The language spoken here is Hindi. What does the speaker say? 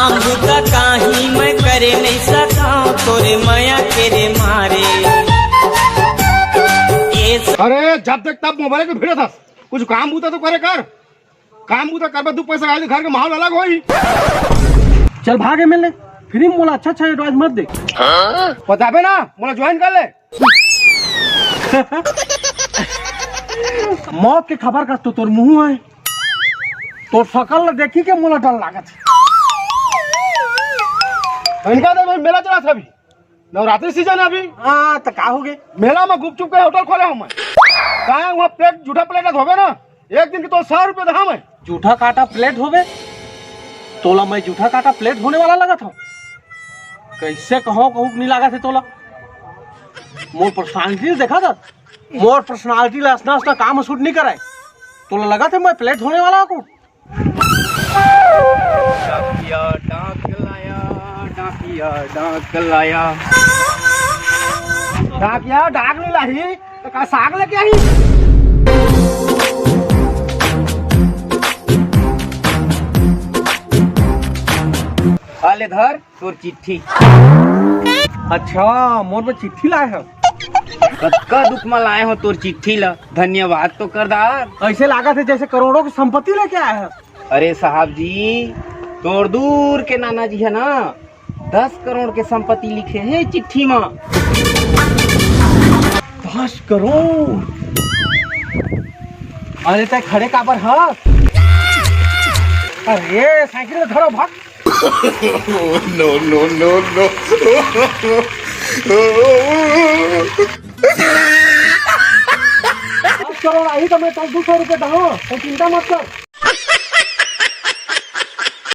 काम बुता काही मैं करे नहीं सका तोरे माया के रे मारे। अरे जब तक तब मोबाइल के भिड़े था, कुछ काम बूता तो करे कर। काम बूता कर दू पैसा आए घर के माहौल अलग होई। चल भागे मिलने फिर मोला अच्छा एडवाइस मत दे। बताबे ना मोला ज्वाइन कर ले। मौत के खबर का तो तोर मुंह है, तो शकल देखी के मोला डर लागत। इनका तो मेला चला था अभी, नवरात्रि सीजन है अभी। हाँ तो का हो गए मेला में गुपचुप के होटल खोले हूँ मैं। कहा वहाँ प्लेट जूठा प्लेट धोबे ना, एक दिन की तो 100 रुपये दहा मैं। जूठा काटा प्लेट होवे तोला, मैं जूठा काटा प्लेट होने वाला लगा था। कैसे कहो नहीं लगा थे तोला। मोर पर्सनालिटी देखा था, मोर पर्सनालिटी ला असना असना काम सूट नहीं कराए। तोला लगा था मैं प्लेट होने वाला को। डाकिया डाक लाया, डाकिया डाक लाया। डाकिया डाक नहीं लाई तो का साग लेके आई। हाले धर तोर चिट्ठी। अच्छा मोर में चिट्ठी लाए है। कत्का दुख में लाए हो तोर चिट्ठी ला, धन्यवाद तो कर दार। ऐसे लगा थे जैसे करोड़ों की संपत्ति लेके आए हैं। अरे साहब जी, तोर दूर के नाना जी है ना, 10 करोड़ के संपत्ति लिखे है चिट्ठी में। 10 करोड़। अरे तय खड़े काबर है। अरे साइकिल धरो भाग। No no no no. 10 crore आई तो मैं 200 रुपये दो, तो चिंता मत कर।